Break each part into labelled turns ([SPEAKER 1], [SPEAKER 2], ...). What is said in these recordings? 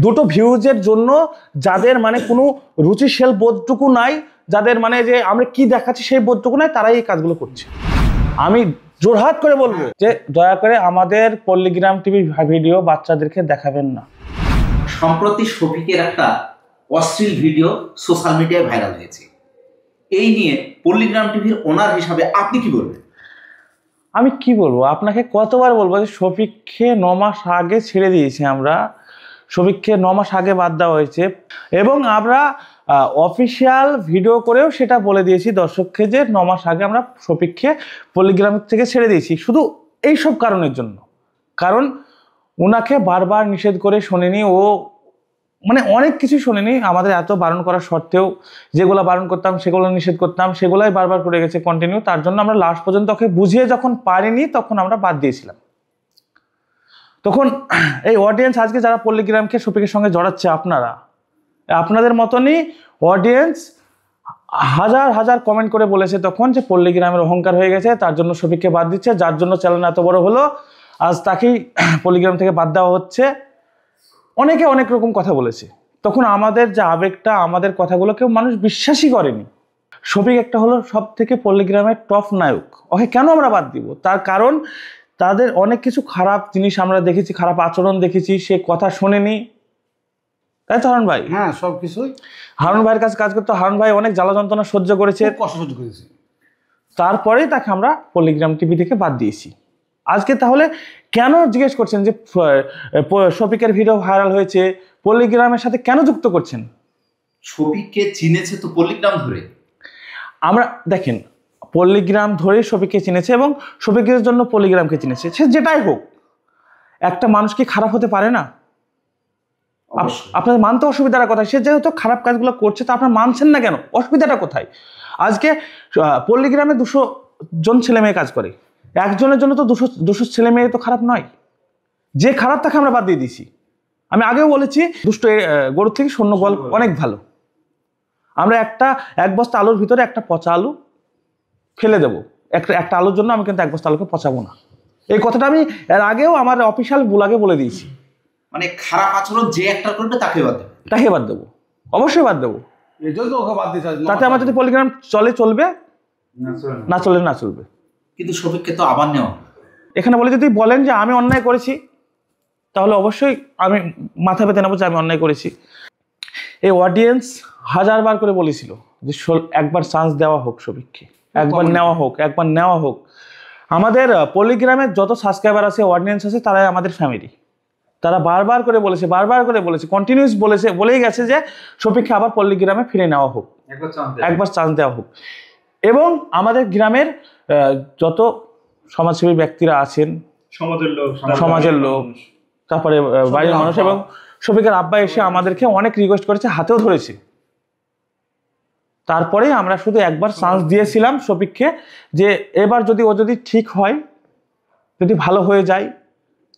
[SPEAKER 1] দুটো ভিউজের জন্য যাদের মানে কোনো রুচিশীল বোধটুকু নাই, যাদের মানে যে আমরা কি দেখাচ্ছি সেই বোধটুকু নাই, তারাই এই কাজগুলো করছে। আমি জোরহাট করে বলবো যে দয়া করে আমাদের পল্লীগ্রাম টিভি ভিডিও বাচ্চাদেরকে দেখাবেন না।
[SPEAKER 2] সম্প্রতি শফিকের একটা অশ্লীল ভিডিও সোশ্যাল মিডিয়ায় ভাইরাল হয়েছে। এই নিয়ে পল্লীগ্রাম টিভির ওনার হিসাবে আপনি কি বলবেন?
[SPEAKER 1] আমি কি বলবো, আপনাকে কতবার বলবো যে শফিককে 9 মাস আগে ছেড়ে দিয়েছি আমরা। শফিককে 9 মাস আগে বাদ দেওয়া হয়েছে এবং আমরা অফিসিয়াল ভিডিও করেও সেটা বলে দিয়েছি দর্শককে যে 9 মাস আগে আমরা শফিককে পল্লীগ্রাম থেকে ছেড়ে দিয়েছি, শুধু এইসব কারণের জন্য। কারণ ওনাকে বারবার নিষেধ করে শোনেনি, ও মানে অনেক কিছু শোনেনি। আমাদের এত বারণ করার সত্ত্বেও যেগুলো বারণ করতাম সেগুলো নিষেধ করতাম, সেগুলাই বারবার করে গেছে কন্টিনিউ। তার জন্য আমরা লাস্ট পর্যন্ত ওকে বুঝিয়ে যখন পারিনি তখন আমরা বাদ দিয়েছিলাম। তখন এই অডিয়েন্স আজকে যারা পল্লীগ্রামকে শফিকের সঙ্গে জড়াচ্ছে, আপনাদের মতনই অডিয়েন্স হাজার হাজার কমেন্ট করে বলেছে তখন যে পল্লীগ্রামের অহংকার হয়ে গেছে, তার জন্য শফিককে বাদ দিচ্ছে, যার জন্য চ্যানেল এত বড় হলো, আজ তাকেই পল্লীগ্রাম থেকে বাদ দেওয়া হচ্ছে। অনেকে অনেক রকম কথা বলেছে। তখন আমাদের যে আবেগটা, আমাদের কথাগুলো কেউ মানুষ বিশ্বাসই করেনি। শফিক একটা হলো সব থেকে পল্লীগ্রামের টপ নায়ক, ওকে কেন আমরা বাদ দিব? তার কারণ তাদের অনেক কিছু খারাপ জিনিস আমরা দেখেছি, খারাপ আচরণ দেখেছি, সে কথা শোনেনি, তাই তো হারুন ভাই?
[SPEAKER 3] হ্যাঁ, সবকিছুই
[SPEAKER 1] হারুন ভাইয়ের কাছে কাজ করতে হারুন ভাই অনেক জ্বালা যন্ত্রণা সহ্য করেছে,
[SPEAKER 3] কষ্ট সহ্য করেছে।
[SPEAKER 1] তারপরেই তাকে আমরা পল্লীগ্রাম টিভি থেকে বাদ দিয়েছি। আজকে তাহলে কেন জিজ্ঞেস করছেন যে শফিকের ভিডিও ভাইরাল হয়েছে, পল্লীগ্রামের সাথে কেন যুক্ত করছেন?
[SPEAKER 2] শফিককে চিনেছে তো পল্লীগ্রাম ধরে।
[SPEAKER 1] আমরা দেখেন, পল্লীগ্রাম ধরে শফিককে চিনেছে এবং শফিকের জন্য পল্লীগ্রামকে চিনেছে। সে যেটাই হোক, একটা মানুষ কি খারাপ হতে পারে না? আপনার মানতে অসুবিধাটা কোথায়? সে যেহেতু খারাপ কাজগুলো করছে তা আপনার মানছেন না কেন? অসুবিধাটা কোথায়? আজকে পল্লীগ্রামে 200 জন ছেলে মেয়ে কাজ করে, একজনের জন্য তো 200 ছেলে মেয়ে তো খারাপ নয়। যে খারাপ তাকে আমরা বাদ দিয়ে দিছি। আমি আগেও বলেছি, দুষ্ট গরুর থেকে শূন্য গল্প অনেক ভালো। আমরা এক বস্তা আলুর ভিতরে একটা পচা আলু ফেলে দেবো, একটা আলুর জন্য আমি কিন্তু 1 বস্তা আলুকে পচাবো না। এই কথাটা আমি এর আগেও আমার অফিসিয়াল বুলাগে বলে দিয়েছি।
[SPEAKER 2] মানে খারাপ আচরণ যে একটা করবে তাকে বাদ দেবো,
[SPEAKER 1] অবশ্যই বাদ দেবো। তাতে আমার যদি পল্লীগ্রাম চলবে, না চলবে।
[SPEAKER 2] কিন্তু শফিককে তো আবার নেওয়া।
[SPEAKER 1] এখানে বলে যদি বলেন যে আমি অন্যায় করেছি, তাহলে অবশ্যই আমি মাথা পেতে নেবো যে আমি অন্যায় করেছি। এই অডিয়েন্স হাজারবার করে বলেছিল যে একবার চান্স দেওয়া হোক শফিককে, একবার নেওয়া হোক। আমাদের পল্লীগ্রামের যত সাবস্ক্রাইবার আছে, অডিয়েন্স আছে, তারাই আমাদের ফ্যামিলি। তারা বারবার করে বলেছে কন্টিনিউস বলেই গেছে যে শফিককে আবার পল্লীগ্রামে ফিরে নেওয়া হোক, একবার চান্স দেওয়া হোক। এবং আমাদের গ্রামের যত সমাজসেবী ব্যক্তিরা আছেন, সমাজের লোক, তারপরে বাড়ির মানুষ এবং শফিকের আব্বা এসে আমাদেরকে অনেক রিকোয়েস্ট করেছে, হাতেও ধরেছে। তারপরে আমরা শুধু একবার চান্স দিয়েছিলাম শফিককে, যে এবার যদি ঠিক হয়, যদি ভালো হয়ে যায়,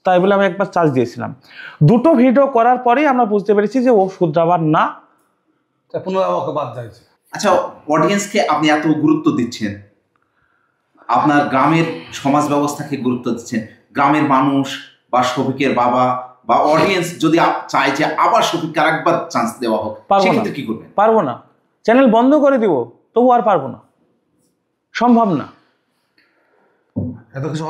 [SPEAKER 1] তাই বলে আমি একবার চান্স দিয়েছিলাম। 2টো ভিডিও করার পরেই আমরা বুঝতে পেরেছি যে ও শুধরাবার না,
[SPEAKER 3] পুনরায় ওকে বাদ দিয়েছে।
[SPEAKER 2] আচ্ছা, অডিয়েন্সকে আপনি এত গুরুত্ব দিচ্ছেন, আপনার গ্রামের সমাজ ব্যবস্থাকে গুরুত্ব দিচ্ছেন, গ্রামের মানুষ বা শফিকের বাবা বা অডিয়েন্স যদি চায় যে আবার শফিককে আরেকবার চান্স দেওয়া হোক, সেক্ষেত্রে কি করবেন?
[SPEAKER 1] পারবো না, চ্যানেল বন্ধ করে দিব, তবু আর পারবো না, সম্ভব না।
[SPEAKER 3] এত কিছু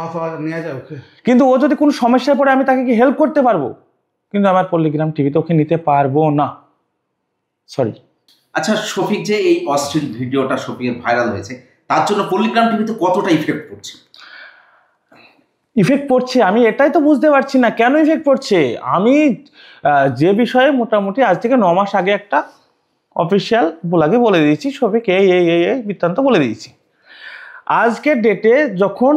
[SPEAKER 3] নিয়ে যায় ওকে।
[SPEAKER 1] কিন্তু ও যদি কোনো সমস্যায় পড়ে আমি তাকে কি হেল্প করতে পারবো, কিন্তু আমার পল্লীগ্রাম টিভিতে ওকে নিতে পারবো না, সরি।
[SPEAKER 2] আচ্ছা, শফিক যে এই অশ্লীল ভিডিওটা শফিকের ভাইরাল হয়েছে, তার জন্য পল্লীগ্রাম টিভিতে কতটা ইফেক্ট পড়ছে?
[SPEAKER 1] আমি এটাই তো বুঝতে পারছি না কেন ইফেক্ট পড়ছে। আমি যে বিষয়ে মোটামুটি আজ থেকে 9 মাস আগে একটা অফিসিয়াল বুলাগে বলে দিয়েছি, শফিক এই বৃত্তান্ত বলে দিয়েছি। আজকের ডেটে যখন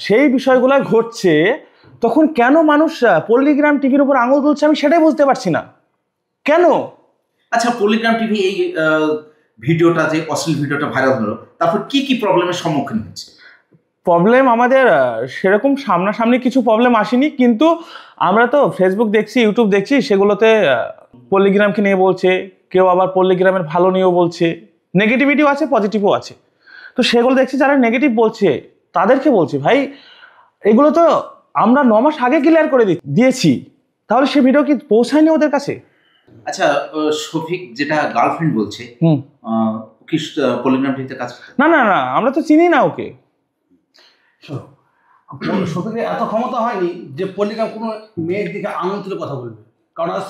[SPEAKER 1] সেই বিষয়গুলো ঘটছে, তখন কেন মানুষ পল্লীগ্রাম টিভির উপর আঙুল তুলছে আমি সেটাই বুঝতে পারছি না কেন।
[SPEAKER 2] আচ্ছা, পল্লীগ্রাম টিভি এই ভিডিওটা, যে অশ্লীল ভিডিওটা ভাইরাল হলো, তারপর কি প্রবলেমের সম্মুখীন হচ্ছে?
[SPEAKER 1] প্রবলেম আমাদের সেরকম সামনাসামনি কিছু প্রবলেম আসেনি, কিন্তু আমরা তো ফেসবুক দেখছি, ইউটিউব দেখছি, সেগুলোতে পল্লীগ্রামকে নিয়ে বলছে, কেউ আবার পল্লীগ্রামের ভালো নিয়েও বলছে, নেগেটিভিটিও আছে, পজিটিভও আছে। তো সেগুলো দেখছি, যারা নেগেটিভ বলছে তাদেরকে বলছি, ভাই এগুলো তো আমরা 9 মাস আগে ক্লিয়ার করে দিয়েছি, তাহলে সে ভিডিও কি পৌঁছায়নি ওদের কাছে?
[SPEAKER 2] আচ্ছা, শফিক যেটা গার্লফ্রেন্ড বলছে, কি পলিগ্রাম টিভিতে কাজ করে?
[SPEAKER 1] না না না, আমরা তো চিনি না ওকে।
[SPEAKER 3] শফিকের এত ক্ষমতা হয়নি যে পলিগ্রাম কোনো মেয়ের দিকে আঙুল তুলে কথা বলবে, কারণ আজ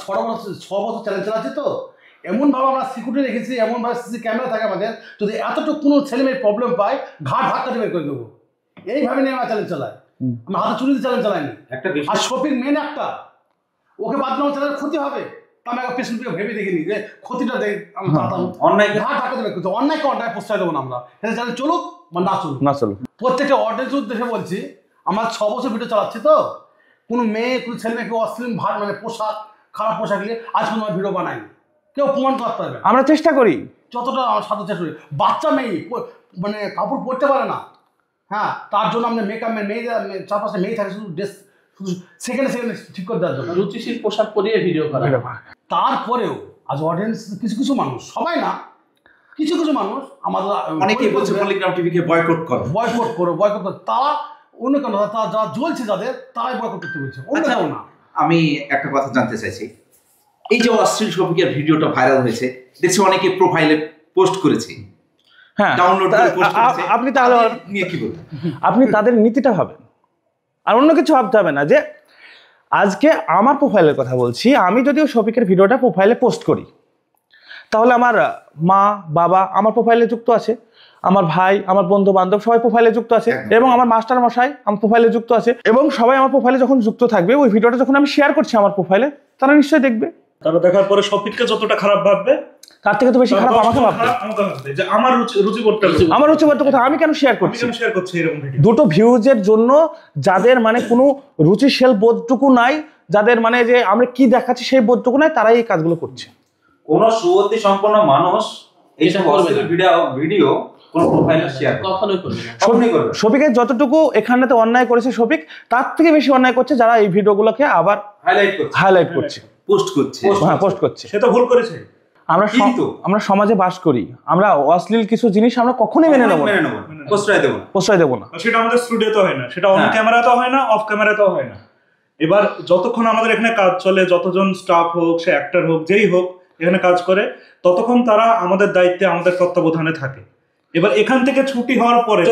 [SPEAKER 3] 6 বছর চ্যালেঞ্জ চালাচ্ছে। তো এমনভাবে আমরা সিকিউরিটি রেখেছি, এমনভাবে সিসি ক্যামেরা থাকে আমাদের, যদি এতটুকু কোনো ছেলে মেয়ের প্রবলেম পায় ঘাট কাটে বের করে দেবো, এইভাবে নিয়ে আমরা চ্যালেঞ্জ চালাই। আমরা হাতে চুরিতে চ্যালেঞ্জ চালাইনি। আর শফিক মেন একটা, ওকে বাদ দেওয়া চ্যালেঞ্জ ক্ষতি হবে, আমি একটা পেশেন্ট ভেবে দেখিনি যে ক্ষতিটা অন্যায় ঘাট হাঁটাতে বের করতে, অন্যায়কে অন্যায় প্রশ্রয় দেবো না আমরা। এটা চ্যালেঞ্জ চলুক বা না চলুক,
[SPEAKER 1] না চলুক।
[SPEAKER 3] প্রত্যেকটা অডিয়েন্সের উদ্দেশ্যে বলছি, আমরা 6 বছর ভিডিও চালাচ্ছি, তো কোনো মেয়ে কোনো ছেলে মেয়েকে অশ্লীল মানে পোশাক, খারাপ পোশাক নিয়ে আজ পর্যন্ত আমার ভিডিও বানাইনি, কেউ প্রমাণ করতে পারবে।
[SPEAKER 1] আমরা চেষ্টা করি
[SPEAKER 3] যতটা আমার সাথে চেষ্টা করি। বাচ্চা মেয়ে মানে কাপড় পরতে পারে না, হ্যাঁ, তার জন্য আমরা মেকআপ মেয়ে 4-5টা মেয়ে থাকে শুধু ড্রেস, শুধু সেকেন্ডে ঠিক করে দেওয়ার জন্য
[SPEAKER 4] রুচিশীল পোশাক পরিয়ে ভিডিও করা।
[SPEAKER 3] তারপরেও আজ অডিয়েন্স কিছু মানুষ, সবাই না, কিছু মানুষ আমাদের
[SPEAKER 2] অনেকেই বলছে পলিগ্রাম টিভিকে বয়কট করো।
[SPEAKER 3] তারা অন্য কেন, তারা যারা জ্বলছে যাদের, তারাই বয়কট করতে বলছে, অন্য কেউ না।
[SPEAKER 2] আমি একটা কথা জানতে চাইছি, এই যে অশ্লীল শফিকের ভিডিওটা ভাইরাল হয়েছে, দেখছি অনেকে প্রোফাইলে পোস্ট করেছে,
[SPEAKER 1] হ্যাঁ,
[SPEAKER 2] ডাউনলোড করে পোস্ট করেছে,
[SPEAKER 1] আপনি তাহলে
[SPEAKER 2] নিয়ে কি বলবেন?
[SPEAKER 1] আপনি তাদের নীতিটা ভাবেন, আর অন্য কিছু ভাবতে হবে না। যে আজকে আমার প্রোফাইলের কথা বলছি, আমি যদিও শফিকের ভিডিওটা প্রোফাইলে পোস্ট করি, তাহলে আমার মা বাবা আমার প্রোফাইলে যুক্ত আছে, আমার ভাই, আমার বন্ধু বান্ধব সবাই প্রোফাইলে যুক্ত আছে, এবং আমার মাস্টার মশাই আমার প্রোফাইলে যুক্ত আছে, এবং সবাই আমার প্রোফাইলে যখন যুক্ত থাকবে, ওই ভিডিওটা যখন আমি শেয়ার করছি আমার প্রোফাইলে, তারা নিশ্চয়ই দেখবে।
[SPEAKER 5] তারা দেখার পরে শফিককে যতটা খারাপ ভাববে,
[SPEAKER 1] তার থেকে তো বেশি খারাপ আমাকে ভাববে,
[SPEAKER 5] যে আমার রুচি করতে,
[SPEAKER 1] আমার রুচি করতে কথা আমি কেন শেয়ার করছি,
[SPEAKER 5] শেয়ার করছি এরকম ভিডিও।
[SPEAKER 1] দুটো ভিউজের জন্য যাদের মানে কোনো রুচিশীল বোধটুকু নাই, যাদের মানে যে আমরা কি দেখাচ্ছি সেই বোধটুকু নাই, তারাই এই কাজগুলো করছে।
[SPEAKER 6] কোন সুবুদ্ধি সম্পন্ন মানুষ এইসব ভিডিও কোন প্রোফাইলে শেয়ার
[SPEAKER 4] কখনোই করবে না।
[SPEAKER 1] শফিকের যতটুকু এখানেতে অন্যায় করেছে শফিক, তার থেকে বেশি অন্যায় করছে যারা এই ভিডিওগুলোকে আবার হাইলাইট করছে,
[SPEAKER 2] পোস্ট করছে।
[SPEAKER 1] হ্যাঁ, পোস্ট করছে।
[SPEAKER 5] সে তো ভুল করেছে।
[SPEAKER 1] আমরা সমাজে বাস করি, আমরা অশ্লীল কিছু জিনিস আমরা কখনোই মেনে নেব না, প্রশ্রয় দেব না।
[SPEAKER 5] সেটা আমাদের স্টুডিওতে হয় না, সেটা অন ক্যামেরাতেও হয় না, অফ ক্যামেরাতেও হয় না। এবার যতক্ষণ আমাদের এখানে কাজ চলে, যতজন স্টাফ হোক, সে অ্যাক্টর হোক, যেই হোক এখানে কাজ করে, ততক্ষণ তারা আমাদের দায়িত্বে, আমাদের তত্ত্বাবধানে থাকে। এবার এখান থেকে ছুটি হওয়ার পরে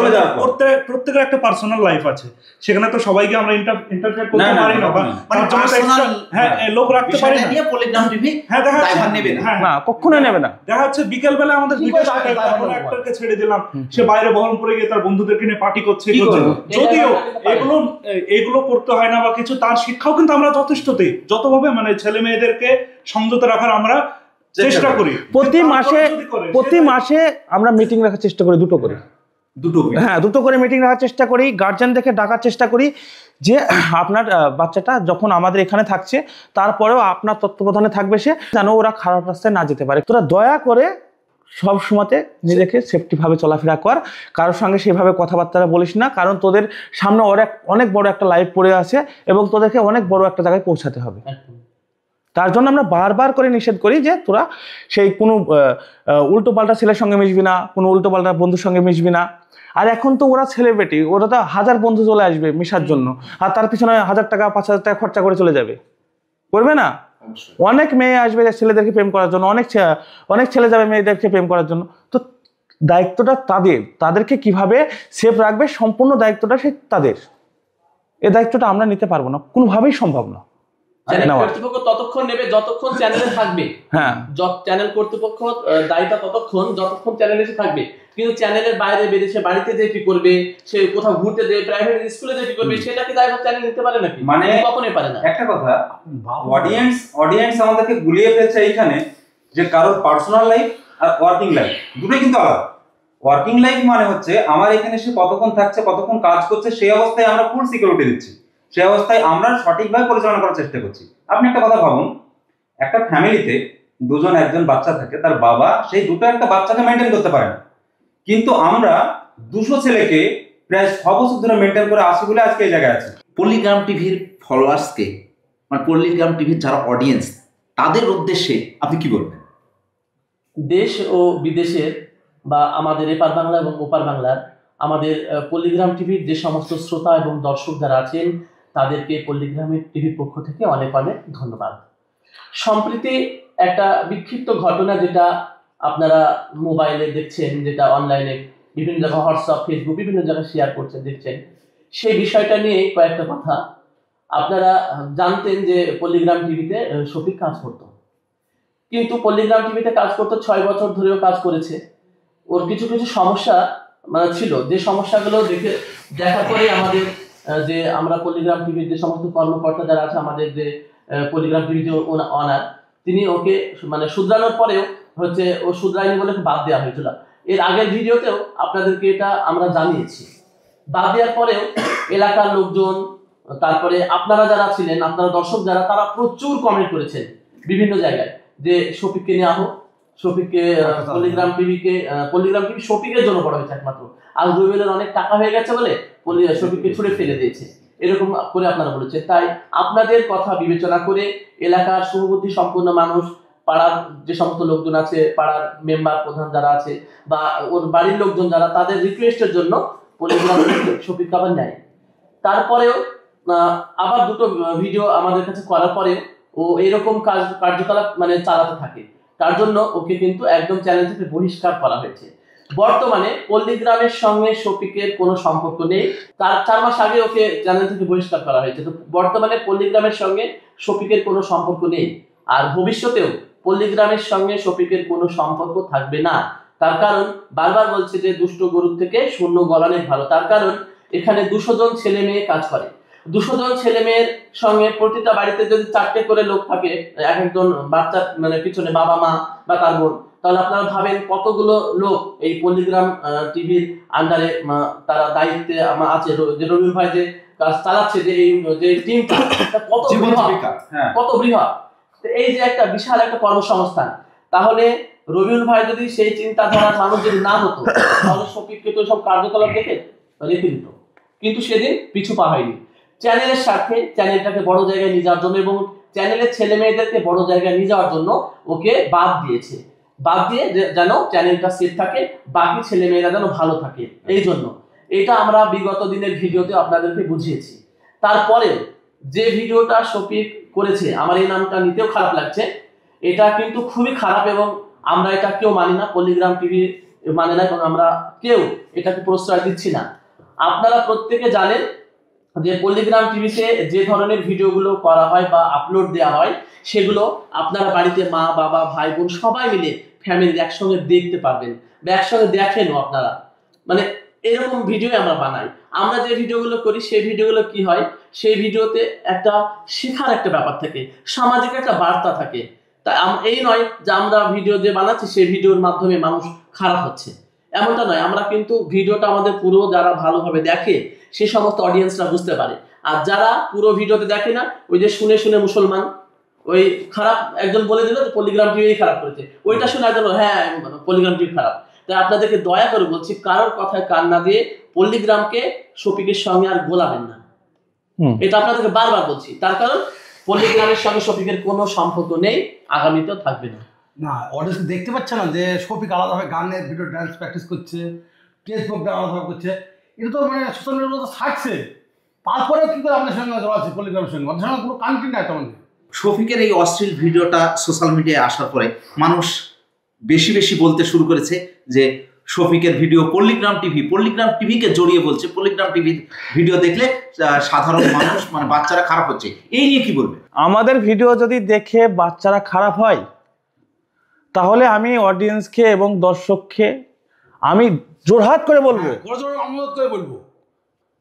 [SPEAKER 5] প্রত্যেকের একটা পার্সোনাল লাইফ আছে, সেখানে তো সবাইকে আমরা ইন্টারফেয়ার করতে পারি না, লোক রাখতে পারি না।
[SPEAKER 2] পলিগ্রাম টিভি নেবে
[SPEAKER 1] না, কখনোই নেবে না।
[SPEAKER 5] দেখা যাচ্ছে বিকেল বেলা আমাদের অ্যাক্টরকে ছেড়ে দিলাম, সে বাইরে বহরমপুরে গিয়ে তার বন্ধুদেরকে নিয়ে পার্টি করছে। যদিও এগুলো করতে হয় না বা কিছু, তার শিক্ষাও কিন্তু আমরা যথেষ্ট দিই, যতভাবে মানে ছেলে মেয়েদেরকে সংযত রাখার আমরা চেষ্টা করি।
[SPEAKER 1] প্রতি মাসে আমরা মিটিং রাখার চেষ্টা করি, দুটো করে মিটিং রাখার চেষ্টা করি, গার্জিয়ানদেরকে ডাকার চেষ্টা করি যে আপনার বাচ্চাটা যখন আমাদের এখানে থাকছে, তারপরেও আপনার তত্ত্বাবধানে থাকবে, সে যেন ওরা খারাপ রাস্তায় না যেতে পারে। তোরা দয়া করে সব সময়তে নিজেকে সেফটি ভাবে চলাফেরা কর, কারোর সঙ্গে সেভাবে কথাবার্তা বলিস না, কারণ তোদের সামনে অনেক বড় একটা লাইফ পড়ে আছে এবং তোদেরকে অনেক বড় একটা জায়গায় পৌঁছাতে হবে। তার জন্য আমরা বারবার করে নিষেধ করি যে তোরা সেই কোনো উল্টো পাল্টা ছেলের সঙ্গে মিশবি না, কোনো উল্টো পাল্টা বন্ধুর সঙ্গে মিশবি না। আর এখন তো ওরা সেলিব্রিটি, ওরা তো 1000 বন্ধু চলে আসবে মিশার জন্য, আর তার পিছনে 1000 টাকা 5000 টাকা খরচা করে চলে যাবে, করবে না? অনেক মেয়ে আসবে ছেলেদেরকে প্রেম করার জন্য, অনেক ছেলে যাবে মেয়েদেরকে প্রেম করার জন্য। তো দায়িত্বটা তাদেরকে কিভাবে সেফ রাখবে, সম্পূর্ণ দায়িত্বটা তাদের। এই দায়িত্বটা আমরা নিতে পারবো না, কোনোভাবেই সম্ভব না।
[SPEAKER 4] কর্তৃপক্ষ ততক্ষণ নেবে যতক্ষণ চ্যানেলে থাকবে,
[SPEAKER 1] হ্যাঁ,
[SPEAKER 4] চ্যানেল কর্তৃপক্ষ দায়িত্ব ততক্ষণ যতক্ষণ চ্যানেলে এসে থাকবে। কিন্তু চ্যানেলের বাইরে বেরিয়ে বাড়িতে যে কি করবে, সে কোথাও ঘুরতে যায়, প্রাইভেট স্কুলে যে কি করবে, সেটা কি দায়ভার চ্যানেল নিতে পারে নাকি?
[SPEAKER 6] মানে
[SPEAKER 4] কখনোই পারে না।
[SPEAKER 6] একটা কথা, অডিয়েন্স আমাদেরকে গুলিয়ে ফেলছে এইখানে, যে কারোর personal life are working life দুটোই কিন্তু আলাদা। ওয়ার্কিং লাইফ মানে হচ্ছে আমার এখানে সে কতক্ষণ থাকছে, কতক্ষণ কাজ করছে, সেই অবস্থায় আমরা ফুল সিকিউরিটি দিচ্ছি, সেই অবস্থায় আমরা সঠিকভাবে পরিচালনা করার চেষ্টা করছি। আপনি একটা কথা ভাবুন, একটা ফ্যামিলিতে একজন বাচ্চা থাকে, তার বাবা সেই দুটো একটা বাচ্চাকে মেনটেন করতে পারে না, কিন্তু আমরা 200 ছেলেকে প্রায় 6 বছর ধরে মেনটেন করে আসি বলে আজকে এই জায়গায় আছে।
[SPEAKER 2] পলিগ্রাম টিভির ফলোয়ার্সকে, মানে পলিগ্রাম টিভির যারা অডিয়েন্স, তাদের উদ্দেশ্যে আপনি কি বলবেন?
[SPEAKER 4] দেশ ও বিদেশের বা আমাদের এপার বাংলা এবং ওপার বাংলার আমাদের পলিগ্রাম টিভির যে সমস্ত শ্রোতা এবং দর্শক যারা আছেন, তাদেরকে পল্লীগ্রামের টিভির পক্ষ থেকে অনেক অনেক ধন্যবাদ। সম্প্রতি একটা বিক্ষিপ্ত ঘটনা যেটা আপনারা মোবাইলে দেখছেন, যেটা অনলাইনে বিভিন্ন জায়গায় হোয়াটসঅ্যাপ, ফেসবুক বিভিন্ন জায়গায় শেয়ার করছেন, দেখছেন, সেই বিষয়টা নিয়ে কয়েকটা কথা। আপনারা জানতেন যে পল্লীগ্রাম টিভিতে শফিক কাজ করতো, কিন্তু পল্লীগ্রাম টিভিতে কাজ করতে 6 বছর ধরেও কাজ করেছে। ওর কিছু কিছু সমস্যা ছিল, যে সমস্যাগুলো দেখার পরে আমাদের যে আমরা পল্লীগ্রাম টিভির যে সমস্ত কর্মকর্তা যারা আছে, আমাদের যে পল্লীগ্রাম টিভি যে অনার, তিনি ওকে শুধরানোর পরেও হচ্ছে ও শুধরায়নি বলে বাদ দেওয়া হয়েছিল। এর আগের ভিডিওতেও আপনাদেরকে এটা আমরা জানিয়েছি। বাদ দেওয়ার পরেও এলাকার লোকজন, তারপরে আপনারা যারা ছিলেন, আপনারা দর্শক যারা, তারা প্রচুর কমেন্ট করেছেন বিভিন্ন জায়গায় যে শফিককে নিয়ে হোক, শফিককে পল্লীগ্রাম টিভি শফিকের জন্য করা হয়েছে একমাত্র, আর রবিউলের অনেক টাকা হয়ে গেছে বলে শফিককে ছুড়ে ফেলে দিয়েছে, এরকম করে আপনারা বলেছেন। তাই আপনাদের কথা বিবেচনা করে এলাকার শুভবুদ্ধি সম্পন্ন মানুষ, পাড়ার যে সমস্ত লোকজন আছে, পাড়ার মেম্বার প্রধান যারা আছে বা ওর বাড়ির লোকজন যারা, তাদের রিকোয়েস্টের জন্য পল্লীগ্রাম শফিক আবার নেয়। তারপরেও আবার দুটো ভিডিও আমাদের কাছে করার পরে ও এরকম কার্যকলাপ চালাতে থাকে, তার জন্য ওকে কিন্তু একদম চ্যানেল থেকে বহিষ্কার করা হয়েছে। বর্তমানে পল্লীগ্রামের সঙ্গে শফিকের কোনো সম্পর্ক নেই, তার 4 মাস আগে ওকে চ্যানেল থেকে বহিষ্কার করা হয়েছে। তো বর্তমানে পল্লীগ্রামের সঙ্গে শফিকের কোনো সম্পর্ক নেই, আর ভবিষ্যতেও পল্লীগ্রামের সঙ্গে শফিকের কোনো সম্পর্ক থাকবে না। তার কারণ বারবার বলছে যে দুষ্ট গরুর থেকে শূন্য গলানে ভালো। তার কারণ এখানে 200 জন ছেলে মেয়ে কাজ করে। 200 জন ছেলে মেয়ের সঙ্গে প্রতিটা বাড়িতে যদি 4টে করে লোক থাকে, এক একজন বাচ্চা পিছনে বাবা মা বা তার বোন, তাহলে আপনারা ভাবেন কতগুলো লোক এই পল্লীগ্রাম টিভির আন্ডারে তারা দায়িত্বে আছে। যে রবিউল ভাই যে কাজ চালাচ্ছে, যে এই যে টিমটা কত বৃহৎ, এই যে একটা বিশাল একটা কর্মসংস্থান। তাহলে রবিউল ভাই যদি সেই চিন্তাধারার মানুষ যদি না হতো, তাহলে শফিককে তো সব কার্যকলাপ দেখে রেখে দিত। কিন্তু সেদিন পিছু পা হয়নি। চ্যানেলের স্বার্থে, চ্যানেলটাকে বড় জায়গায় নিয়ে যাওয়ার জন্য এবং চ্যানেলের ছেলে মেয়েদেরকে বড় জায়গায় নিয়ে যাওয়ার জন্য ওকে বাদ দিয়েছে। বাদ দিয়ে যেন চ্যানেলটা সেফ থাকে, বাকি ছেলে মেয়েরা যেন ভালো থাকে, এই জন্য। এটা আমরা বিগত দিনের ভিডিওতে আপনাদেরকে বুঝিয়েছি। তারপরে যে ভিডিওটা শফিক করেছে, আমার এই নামটা নিতেও খারাপ লাগছে, এটা কিন্তু খুবই খারাপ এবং আমরা এটা কেউ মানি না, পল্লীগ্রাম টিভি মানে না, এবং আমরা কেউ এটাকে প্রশ্রয় দিচ্ছি না। আপনারা প্রত্যেকে জানেন যে পল্লীগ্রাম টিভিতে যে ধরনের ভিডিওগুলো করা হয় বা আপলোড দেওয়া হয়, সেগুলো আপনারা বাড়িতে মা বাবা ভাই বোন সবাই মিলে ফ্যামিলি একসঙ্গে দেখতে পারবেন বা একসঙ্গে দেখেনও আপনারা। এরকম ভিডিও আমরা বানাই। আমরা যে ভিডিওগুলো করি সেই ভিডিওগুলো কি হয়, সেই ভিডিওতে একটা শেখার একটা ব্যাপার থাকে, সামাজিক একটা বার্তা থাকে। তাই এই নয় যে আমরা ভিডিও যে বানাচ্ছি সেই ভিডিওর মাধ্যমে মানুষ খারাপ হচ্ছে, এমনটা নয়। আমরা কিন্তু ভিডিওটা আমাদের পুরো যারা ভালোভাবে দেখে সে সমস্ত অডিয়েন্সরা বুঝতে পারে, আর যারা পুরো ভিডিওতে দেখে না, ওই যে শুনে শুনে মুসলমান, ওই খারাপ একজন বলে দিল যে পল্লীগ্রাম টিভি খারাপ করেছে, ওইটা শুনে একজন হ্যাঁ পল্লীগ্রাম টিভি খারাপ। তাই আপনাদেরকে দয়া করে বলছি, কারোর কথায় কান না দিয়ে পল্লীগ্রামকে শফিকের সঙ্গে আর গোলাবেন না। এটা আপনাদেরকে বারবার বলছি, তার কারণ পল্লীগ্রামের সঙ্গে শফিকের কোনো সম্পর্ক নেই, আগামীতেও থাকবে না।
[SPEAKER 3] না, অডিয়েন্স দেখতে পাচ্ছে না যে শফিক আলাদাভাবে গানের ভিডিও ডান্স প্র্যাকটিস করছে, টেস্ট প্রোগ্রাম আলাদাভাবে করছে, এটা তো সোশ্যাল মিডিয়ার মধ্যে থাকছে। তারপরেও কি করে আপনার সঙ্গে জড়াচ্ছে পল্লীগ্রামের সঙ্গে? ওদের সঙ্গে কোনো কানেক্টিং নাই তেমন।
[SPEAKER 2] শফিকের এই অশ্লীল ভিডিওটা সোশ্যাল মিডিয়ায় আসার পরে মানুষ বেশি বেশি বলতে শুরু করেছে যে শফিকের ভিডিও পল্লীগ্রাম টিভিকে জড়িয়ে বলছে, পল্লীগ্রাম টিভির ভিডিও দেখলে সাধারণ মানুষ বাচ্চারা খারাপ হচ্ছে। এই নিয়ে কি বলবে?
[SPEAKER 1] আমাদের ভিডিও যদি দেখে বাচ্চারা খারাপ হয়, তাহলে আমি অডিয়েন্সকে এবং দর্শককে আমি জোরহাট করে বলবো,
[SPEAKER 3] অনুরোধ করে বলবো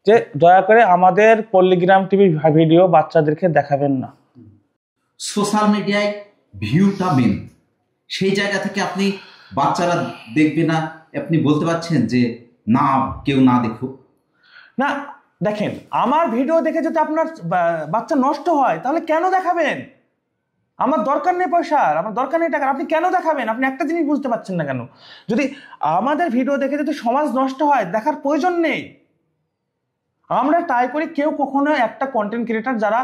[SPEAKER 1] যে দয়া করে আমাদের পল্লীগ্রাম টিভি ভিডিও বাচ্চাদেরকে দেখাবেন না।
[SPEAKER 2] সোশ্যাল মিডিয়ায় ভিউটা মেন, সেই জায়গা থেকে আপনি বাচ্চারা দেখবে না, আপনি বলতে পারছেন যে না কেউ না দেখুক
[SPEAKER 1] না। দেখেন, আমার ভিডিও দেখে যদি আপনার বাচ্চা নষ্ট হয়, তাহলে কেন দেখাবেন? আমার দরকার নেই পয়সার, আমার দরকার নেই টাকার, আপনি কেন দেখাবেন? আপনি একটা জিনিস বুঝতে পারছেন না কেন? যদি আমাদের ভিডিও দেখে যদি সমাজ নষ্ট হয়, দেখার প্রয়োজন নেই। আমরা ট্রাই করি, কেউ কখনো একটা কন্টেন্ট ক্রিয়েটার যারা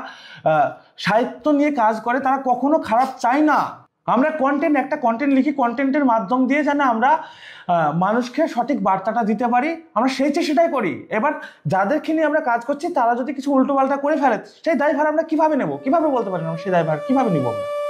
[SPEAKER 1] সাহিত্য নিয়ে কাজ করে তারা কখনো খারাপ চায় না। আমরা একটা কন্টেন্ট লিখি, কন্টেন্টের মাধ্যম দিয়ে যেন আমরা মানুষকে সঠিক বার্তাটা দিতে পারি, আমরা সেটাই করি। এবার যাদেরকে নিয়ে আমরা কাজ করছি তারা যদি কিছু উল্টোপাল্টা করে ফেলে সেই দায়ভার আমরা কিভাবে নেব, কিভাবে বলতে পারি না সেই দায়ভার কিভাবে নিব আমরা?